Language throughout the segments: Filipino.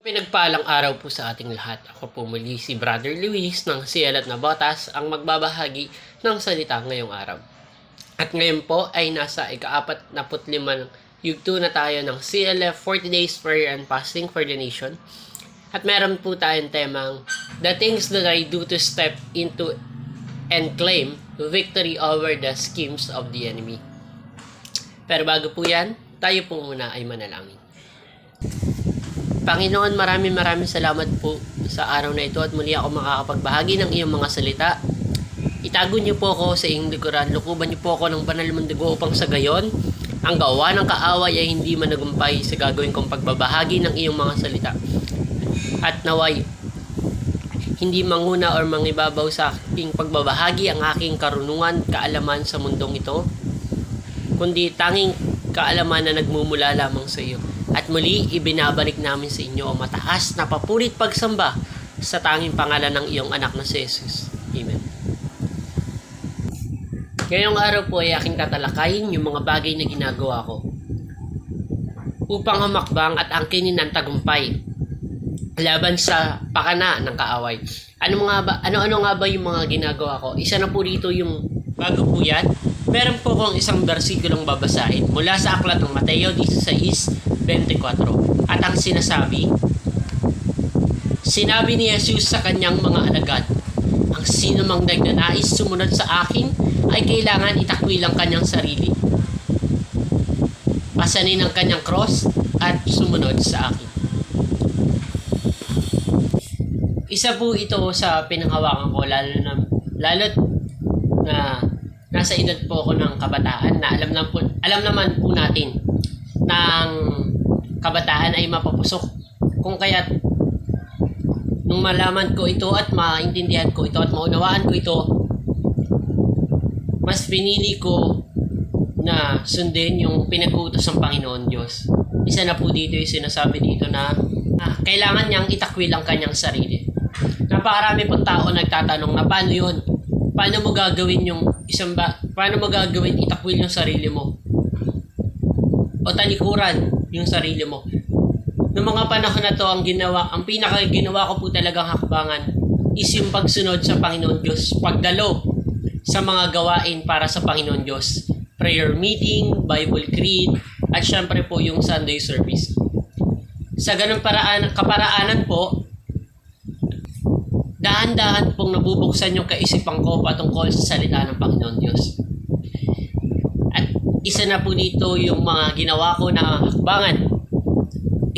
Pinagpalang araw po sa ating lahat. Ako po muli si Brother Luis ng Sialat na Botas ang magbabahagi ng salita ngayong araw. At ngayon po ay nasa ika-45 ng yugto na tayo ng CLF 40 Days Prayer and Fasting for the Nation. At meron po tayong temang The Things That I Do to Step Into and Claim Victory Over the Schemes of the Enemy. Pero bago po yan, tayo po muna ay manalangin. Panginoon, maraming salamat po sa araw na ito at muli ako makakapagbahagi ng iyong mga salita. Itago niyo po ako sa iyong likuran, lukuban niyo po ako ng banal mong dugo upang sa gayon, ang gawa ng kaaway ay hindi managumpay sa gagawin kong pagbabahagi ng iyong mga salita. At naway, hindi manguna or mangibabaw sa aking pagbabahagi ang aking karunungan, kaalaman sa mundong ito, kundi tanging kaalaman na nagmumula lamang sa iyo. At muli, ibinabalik namin sa inyo ang mataas na papurit pagsamba sa tanging pangalan ng iyong anak na si Jesus. Amen. Ngayong araw po ay aking tatalakayin yung mga bagay na ginagawa ko upang humakbang at angkinin ang tagumpay laban sa pakana ng kaaway. Ano nga ba yung mga ginagawa ko? Isa na po dito yung bago po yan. Meron po akong isang bersikulong babasahin mula sa aklat ng Mateo 16:24. At ang sinasabi ni Jesus sa kanyang mga alagad, ang sino mang nagnanais sumunod sa akin ay kailangan itakwil ang kanyang sarili, pasanin ang kanyang cross at sumunod sa akin. Isa po ito sa pinanghawakan ko lalo na nasa edad po ako ng kabataan na alam naman po natin ng kabataan ay mapapusok. Kung kaya't nung malaman ko ito at maintindihan ko ito at maunawaan ko ito, mas pinili ko na sundin yung pinag-uutos ng Panginoon Diyos. Isa na po dito yung sinasabi dito na kailangan niyang itakwil ang kanyang sarili. Napakarami pong tao nagtatanong na paano yun? Paano mo gagawin itakwil yung sarili mo? O talikuran yung sarili mo? Noong mga panahon na to, ang pinaka-ginawa ko po talagang hakbangan is yung pagsunod sa Panginoon Diyos, pagdalo sa mga gawain para sa Panginoon Diyos. Prayer meeting, Bible creed, at syempre po yung Sunday service. Sa ganung kaparaanan po, dahan-dahan pong nabubuksan yung kaisipan ko patungkol sa salita ng Panginoon Diyos. At isa na po dito yung mga ginawa ko na hakbangan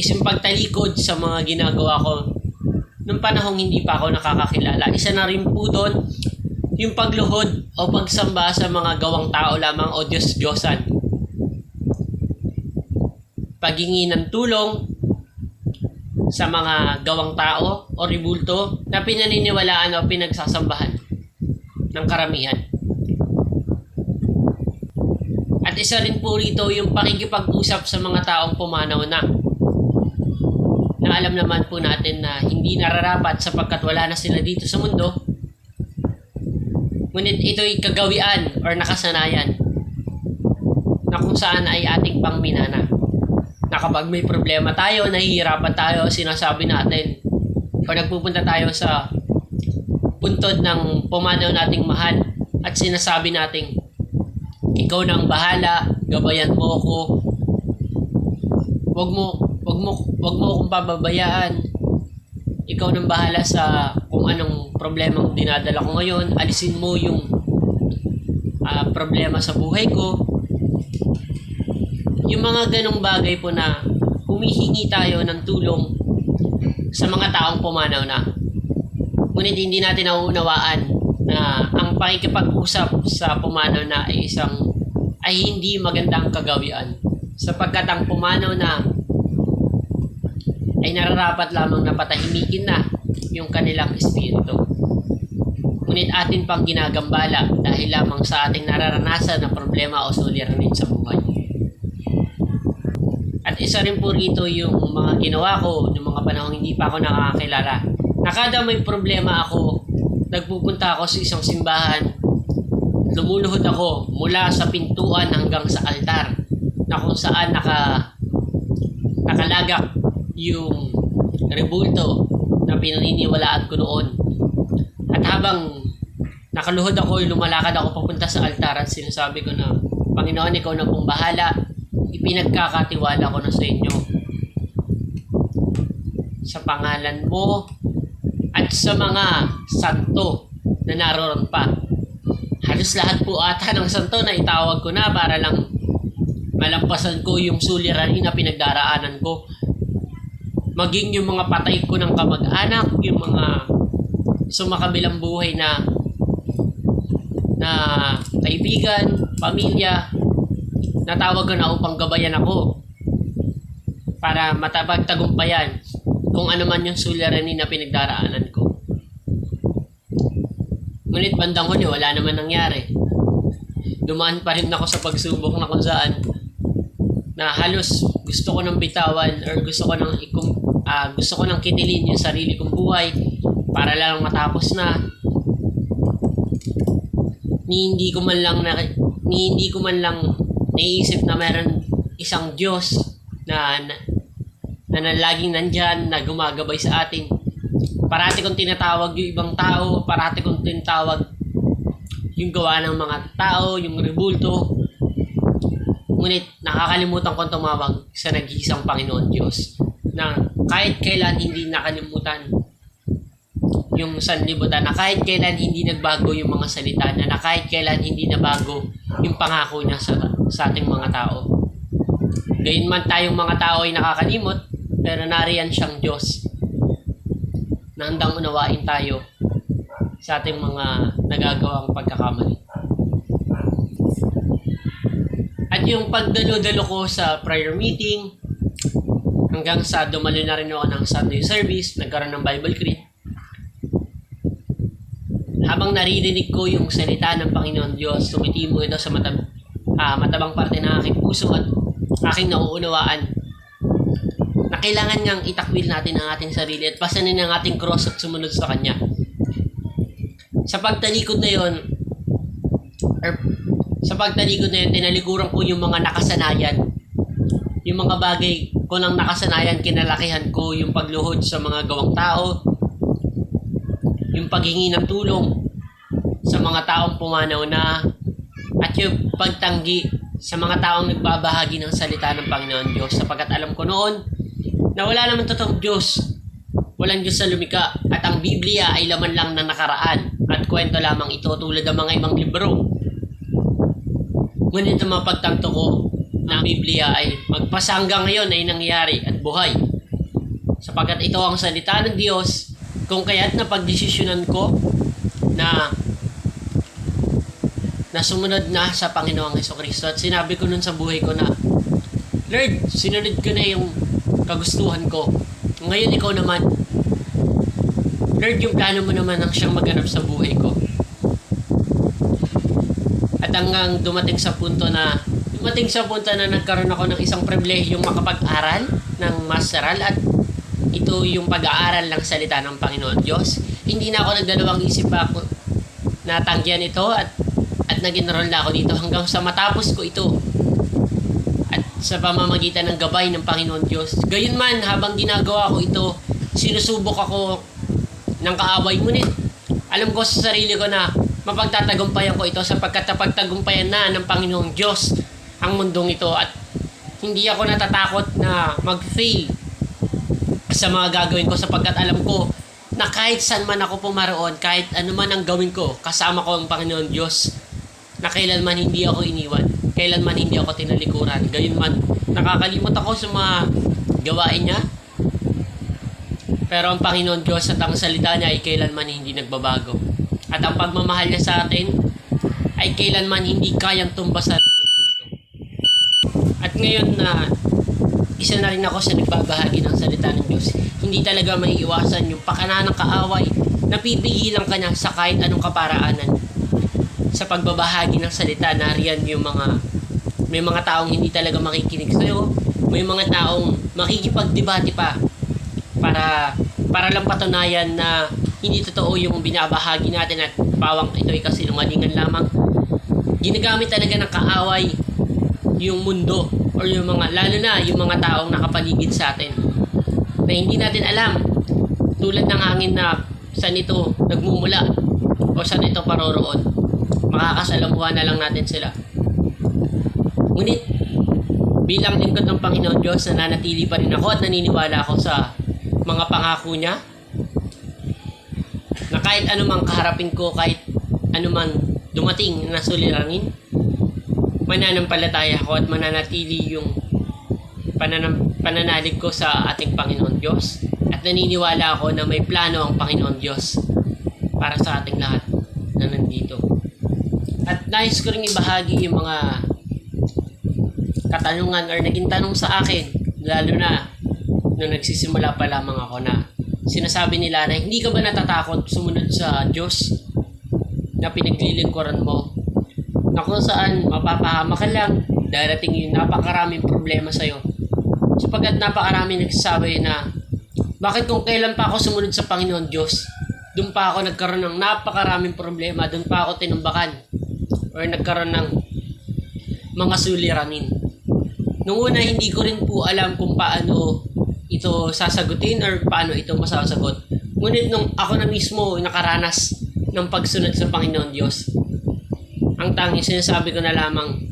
is yung pagtalikod sa mga ginagawa ko nung panahong hindi pa ako nakakakilala. Isa na rin po doon yung pagluhod o pagsamba sa mga gawang tao lamang o Diyos-Diyosan. Paghingi ng tulong sa mga gawang tao o ribulto na pinaniniwalaan o pinagsasambahan ng karamihan. At isa rin po rito yung pakikipag-usap sa mga taong pumanaw na alam naman po natin na hindi nararapat sapagkat wala na sila dito sa mundo. Ngunit ito'y kagawian or nakasanayan na kung saan ay ating pangminana. Na kapag may problema tayo, nahihirapan tayo, sinasabi natin o nagpupunta tayo sa puntod ng pumanaw nating mahal at sinasabi natin, ikaw na ang bahala, gabayan mo ako, wag mo akong pababayaan, ikaw nang bahala sa kung anong problemang dinadala ko ngayon, alisin mo yung problema sa buhay ko. Yung mga ganong bagay po na humihingi tayo ng tulong sa mga taong pumanaw na. Ngunit hindi natin nauunawaan na ang pakikipag-usap sa pumanaw na ay hindi magandang kagawian. Sapagkat ang pumanaw na ay nararapat lamang na patahimikin na yung kanilang espiritu. Ngunit atin pang ginagambala dahil lamang sa ating nararanasan na problema o suliranin sa buhay. At isa rin po rito yung mga ginawa ko noong mga panahong hindi pa ako nakakakilala. Kada may problema ako, nagpupunta ako sa isang simbahan, lumuluhod ako mula sa pintuan hanggang sa altar na kung saan nakalagak yung rebulto na pinaniniwalaan ko noon. At habang nakaluhod ako, lumalakad ako papunta sa altar at sinasabi ko na, Panginoon, ikaw na pong bahala. Ipinagkakatiwala ko na sa inyo. Sa pangalan mo at sa mga santo na naroon pa. Halos lahat po ata ng santo na itawag ko na para lang malampasan ko yung suliranin na pinagdaraanan ko. Maging yung mga patay ko ng kamag-anak, yung mga sumakabilang buhay na kaibigan, pamilya, natawag ko na upang gabayan ako para matapagtagumpayan kung ano man yung suliranin na pinagdaraanan ko. Ngunit bandang huli, wala naman nangyari. Dumaan pa rin ako sa pagsubok na kung saan na halos gusto ko nang bitawan or gusto ko nang kitilin yung sarili kong buhay para lang matapos na. Hindi ko man lang naiisip na meron isang Diyos na laging nandyan, na gumagabay sa atin. Parati kong tinatawag yung ibang tao, parati kong tinatawag yung gawa ng mga tao, yung rebulto. Ngunit nakakalimutan kong tumawag sa nag-iisang Panginoon Diyos na kahit kailan hindi nakalimutan yung sanlibutan, na kahit kailan hindi nagbago yung mga salita niya, na kahit kailan hindi nabago yung pangako niya sa ating mga tao. Gayunman tayong mga tao ay nakakalimot, pero nariyan siyang Diyos na handang unawain tayo sa ating mga nagagawang pagkakamali. At yung pagdalo-dalo ko sa prayer meeting, hanggang sa dumalo na rin ako ng Sunday service, nagkaroon ng Bible Creed. Habang naririnig ko yung salita ng Panginoon Diyos, tumitimo ito sa matabang parte ng aking puso at aking nauunawaan na kailangan ngang itakwil natin ang ating sarili at pasanin ang ating cross at sumunod sa Kanya. Sa pagtalikod na yon, tinalikuran ko yung mga nakasanayan. Yung mga bagay ko ng nakasanayan, kinalakihan ko yung pagluhod sa mga gawang tao, yung paghingi ng tulong sa mga taong pumanaw na, at yung pagtanggi sa mga taong nagbabahagi ng salita ng Panginoon Diyos, sapagkat alam ko noon na wala naman totoong Diyos, walang Diyos sa lumika, at ang Biblia ay laman lang ng nakaraan at kwento lamang ito tulad ng mga ibang libro. Ngunit ang mapagtanto ko na ang Biblia ay magpasa hanggang ngayon ay nangyari at buhay, sapagkat ito ang salita ng Diyos. Kung kaya't napagdesisyonan ko na sumunod na sa Panginoong Hesukristo, at sinabi ko nun sa buhay ko na, Lord, sinunod ko na yung kagustuhan ko. Ngayon ikaw naman, Lord, yung plano mo naman ang siyang maganap sa buhay ko. At hanggang dumating sa punto na nagkaroon ako ng isang pribilehiyong makapag-aral ng masteral, at ito yung pag-aaral ng salita ng Panginoon Diyos. Hindi na ako nagdalawang isip pa ako na tanggihan ito at nag-enroll na ako dito hanggang sa matapos ko ito at sa pamamagitan ng gabay ng Panginoon Diyos. Gayunman, habang ginagawa ko ito, sinusubok ako ng kaaway. Ngunit alam ko sa sarili ko na mapagtatagumpayan ko ito, sapagkat napagtagumpayan na ng Panginoong Diyos ang mundong ito, at hindi ako natatakot na mag-fail sa mga gagawin ko, sapagkat alam ko na kahit saan man ako pumaroon, kahit ano man ang gawin ko, kasama ko ang Panginoon Diyos, na kailanman hindi ako iniwan, kailanman hindi ako tinalikuran. Gayunman, nakakalimot ako sa mga gawain niya, pero ang Panginoon Diyos at ang salita niya ay kailanman hindi nagbabago, at ang pagmamahal niya sa atin ay kailanman hindi kayang tumbasan ng mundo ito. At ngayon na isa na rin ako sa nagbabahagi ng salita ng Diyos, hindi talaga maiiwasan yung pakana ng kaaway na pipigilan ka niya sa kahit anong kaparaanan. Sa pagbabahagi ng salita, nariyan yung may mga taong hindi talaga makikinig sa'yo, may mga taong makikipagdebate pa para lang patunayan na hindi totoo yung binabahagi natin at pawang ito ay kasinungalingan lamang. Ginagamit talaga ng kaaway yung mundo, or yung mga, lalo na yung mga taong nakapaligid sa atin. na hindi natin alam, tulad ng hangin na saan ito nagmumula o saan ito paroroon. Makakasalamuhan na lang natin sila. Ngunit bilang lingkod ng Panginoon Diyos, nananatili pa rin ako at naniniwala ako sa mga pangako niya, na kahit anumang kaharapin ko, kahit anumang dumating na suliranin, mananampalataya ako at mananatili yung pananalig ko sa ating Panginoon Diyos, at naniniwala ako na may plano ang Panginoon Diyos para sa ating lahat na nandito. At nais ko rin ibahagi yung mga katanungan or naging tanong sa akin, lalo na nung nagsisimula pa lamang ako, na sinasabi nila na hindi ka ba natatakot sumunod sa Diyos na pinaglilingkuran mo, na kung saan mapapahama ka lang, darating yung napakaraming problema sa'yo. Sapagkat napakaraming nagsasabi na bakit kung kailan pa ako sumunod sa Panginoon Diyos, doon pa ako nagkaroon ng napakaraming problema, doon pa ako tinumbakan or nagkaroon ng mga suliranin. Nung una, hindi ko rin po alam kung paano ito sasagutin or paano ito masasagot. Ngunit nung ako na mismo nakaranas ng pagsunod sa Panginoon Diyos, ang tanging sinasabi ko na lamang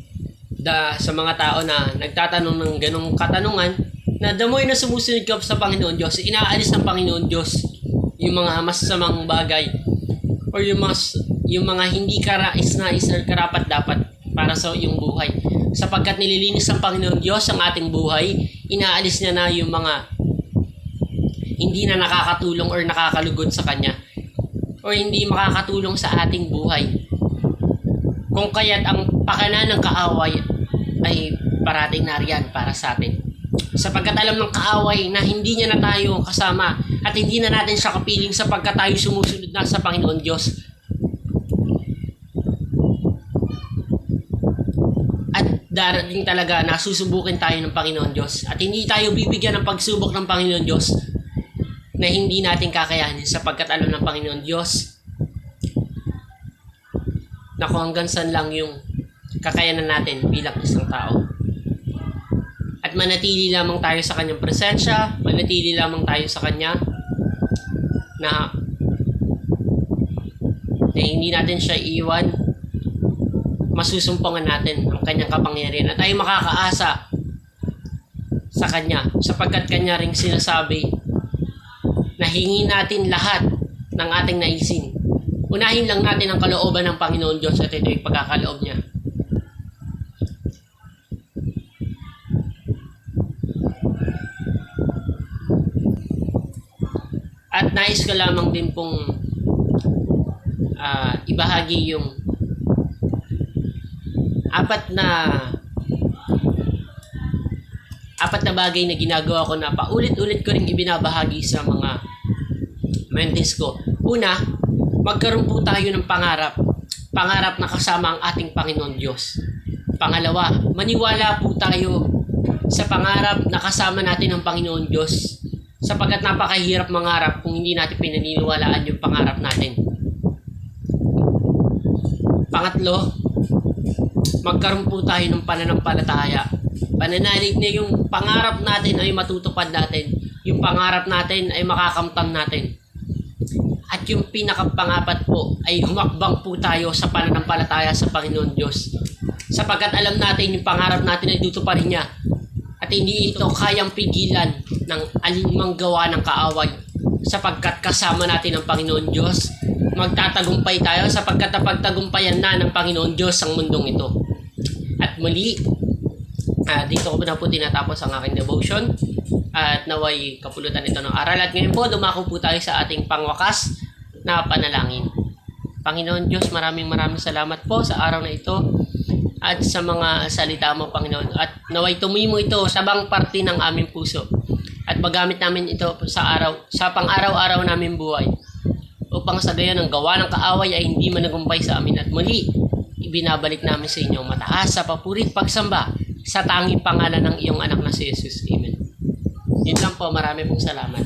sa mga tao na nagtatanong ng ganong katanungan, na the more na sumusunod ka sa Panginoon Diyos, inaalis ng Panginoon Diyos yung mga masasamang bagay or yung mga hindi karais-nais or karapat-dapat para sa iyong buhay. Sapagkat nililinis ng Panginoon Diyos ang ating buhay, inaalis niya na yung mga hindi na nakakatulong or nakakalugod sa Kanya or hindi makakatulong sa ating buhay. Kung kaya't ang pakana ng kaaway ay parating nariyan para sa atin. Sapagkat alam ng kaaway na hindi niya na tayo kasama at hindi na natin siya kapiling sapagkat tayo sumusunod na sa Panginoon Diyos. At darating talaga na susubukin tayo ng Panginoon Diyos at hindi tayo bibigyan ng pagsubok ng Panginoon Diyos na hindi natin kakayanin, sapagkat alam ng Panginoon Diyos na kung hanggang saan lang yung kakayanan natin bilang isang tao. At manatili lamang tayo sa Kanyang presensya, manatili lamang tayo sa Kanya na hindi natin siya iiwan, masusumpungan natin ang Kanyang kapangyarihan at tayo makakaasa sa Kanya, sapagkat Kanya ring sinasabi na hingin natin lahat ng ating naisin. Unahin lang natin ang kalooban ng Panginoon Diyos at ito yung pagkakaloob niya. At nais ko lamang din pong ibahagi yung apat na bagay na ginagawa ko na paulit-ulit ko rin ibinabahagi sa mga mentees ko. Una, magkaroon po tayo ng pangarap na kasama ang ating Panginoon Diyos. Pangalawa, maniwala po tayo sa pangarap na kasama natin ang Panginoon Diyos, sapagkat napakahirap mangarap kung hindi natin pinaniniwalaan yung pangarap natin. Pangatlo, magkaroon po tayo ng pananampalataya. Pananalig na yung pangarap natin ay matutupad natin. Yung pangarap natin ay makakamtan natin. At yung pinakapangapat po ay humakbang po tayo sa pananampalataya sa Panginoon Diyos. Sapagkat alam natin yung pangarap natin ay tutuparin niya. At hindi ito kayang pigilan ng alinmang gawa ng kaaway. Sapagkat kasama natin ang Panginoon Diyos, magtatagumpay tayo sapagkat napagtagumpayan na ng Panginoon Diyos ang mundong ito. At muli, dito ko na po tinatapos ang aking devotion at naway kapulutan ito ng aral. At ngayon po, dumako po tayo sa ating pangwakas na panalangin. Panginoon Diyos, maraming salamat po sa araw na ito at sa mga salita mo, Panginoon. At naway tumuy mo ito sa bang parte ng aming puso at magamit namin ito sa pang-araw-araw namin buhay, upang sa gayon ang gawa ng kaaway ay hindi managumpay sa amin. At muli, ibinabalik namin sa inyo mataas sa papurit pagsamba sa tanging pangalan ng iyong anak na si Jesus. Amen. Yun lang po, marami pong salamat.